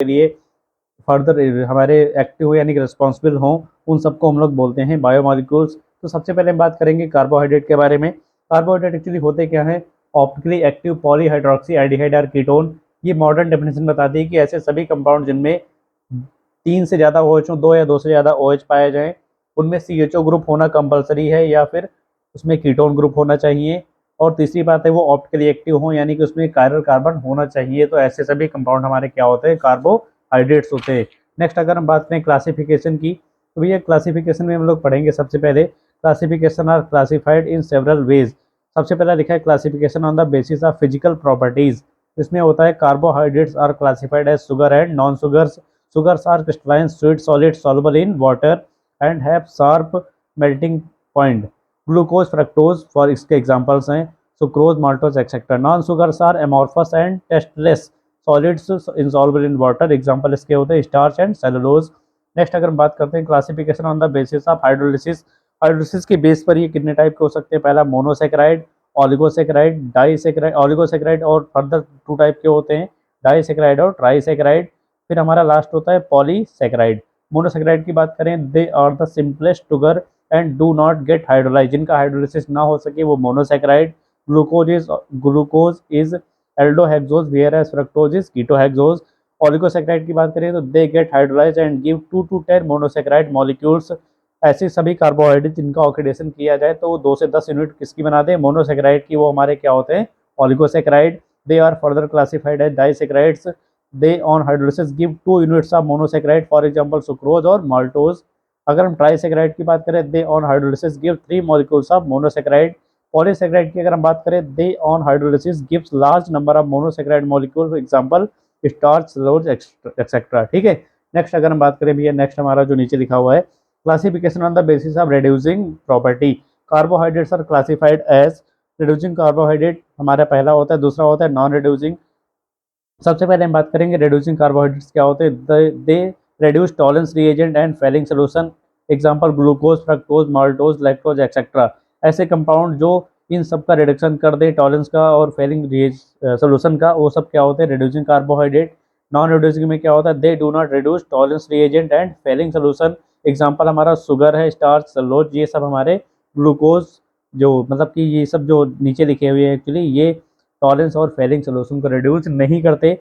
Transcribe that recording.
के लिए फर्दर हमारे एक्टिव हो यानी कि रिस्पॉन्सिबल हों, उन सबको हम लोग बोलते हैं बायोमॉलिक्यूल्स। तो सबसे पहले हम बात करेंगे कार्बोहाइड्रेट के बारे में। कार्बोहाइड्रेट एक्चुअली होते क्या हैं? ऑप्टिकली एक्टिव पॉलीहाइड्रोक्सी एल्डिहाइड और कीटोन। ये मॉडर्न डेफिनेशन बताती है कि ऐसे सभी कंपाउंड जिनमें 3 से ज़्यादा OH हो, 2 या 2 से ज़्यादा OH पाए जाएं, उनमें CHO ग्रुप होना कंपलसरी है या फिर उसमें कीटोन ग्रुप होना चाहिए। और तीसरी बात है वो ऑप्टिकली एक्टिव हो यानी कि उसमें कायरल कार्बन होना चाहिए। तो ऐसे सभी कंपाउंड हमारे क्या होते हैं? कार्बोहाइड्रेट्स होते हैं। नेक्स्ट अगर हम बात करें क्लासिफिकेशन की, तो भैया क्लासिफिकेशन में हम लोग पढ़ेंगे सबसे पहले classification are classified in several ways. सबसे पहला लिखा है classification on the basis of physical properties. इसमें होता है carbohydrates are classified as sugar and non sugars. Sugars are crystalline sweet solid soluble in water and have sharp melting point. Glucose, fructose for इसके examples हैं sucrose, maltose, etc. Non-sugars are amorphous and tasteless solids insoluble in water. Example इसके होते हैं starch and cellulose. Next अगर हम बात करते हैं classification on the basis of hydrolysis. Hydrolysis के बेस पर ये कितने टाइप के हो सकते हैं? पहला मोनोसेक्राइड, ऑलिगोसेक्राइड, डाइसेक्राइड, ऑलिगोसेक्राइड और फर्दर 2 टाइप के होते हैं, डाइसेक्राइड और ट्राइसेक्राइड। फिर हमारा लास्ट होता है पॉलीसेक्राइड। मोनोसेक्राइड की बात करें, they are the simplest sugar and do not get hydrolyse. जिनका हाइड्रोलिसिस ना हो सके वो monosaccharide. Glucose is aldohexose whereas fructose is ketohexose. Oligosaccharide की बात करें तो they get hydrolyse and give 2 to 10 monosaccharide molecules. ऐसे सभी कार्बोहाइड्रेट जिनका ऑक्सीडेशन किया जाए तो वो 2 से 10 यूनिट किसकी बना दे? मोनोसेक्राइड की। वो हमारे क्या होते हैं? Oligosaccharide. They are further classified as disaccharides. They on hydrolysis give 2 units of monosaccharide, for example sucrose और माल्टोज। अगर हम ट्राइसेक्राइड की बात करें, they on hydrolysis give 3 molecules of monosaccharide. Polysaccharide की अगर हम बात करें, they on hydrolysis gives large number of monosaccharide molecule, for example starch, cellulose etcetera. ठीक है। नेक्स्ट अगर हम बात करें भैया, नेक्स्ट हमारा जो नीचे लिखा हुआ है classification on the basis of reducing property. Carbohydrates are classified as reducing carbohydrate हमारा पहला होता है, दूसरा होता है नॉन रिड्यूसिंग। सबसे पहले हम बात करेंगे रिड्यूसिंग कार्बोहाइड्रेट्स क्या होते हैं। They reduce Tollens reagent and Fehling solution. Example glucose, fructose, maltose, lactose etcetera. ऐसे कंपाउंड जो इन सब का रिडक्शन कर दे, टॉलेंस का और फेलिंग सोल्यूशन का, वो सब क्या होते हैं? Reducing carbohydrate. नॉन रिड्यूसिंग में क्या होता है? They do not reduce Tollens reagent and Fehling solution. Example हमारा शुगर है, स्टार्च, सेलुलोज, ये सब हमारे ग्लूकोज जो मतलब कि ये सब जो नीचे लिखे हुए हैं एक्चुअली ये टॉलेंस और फेलिंग सोल्यूशन को रिड्यूस नहीं करते।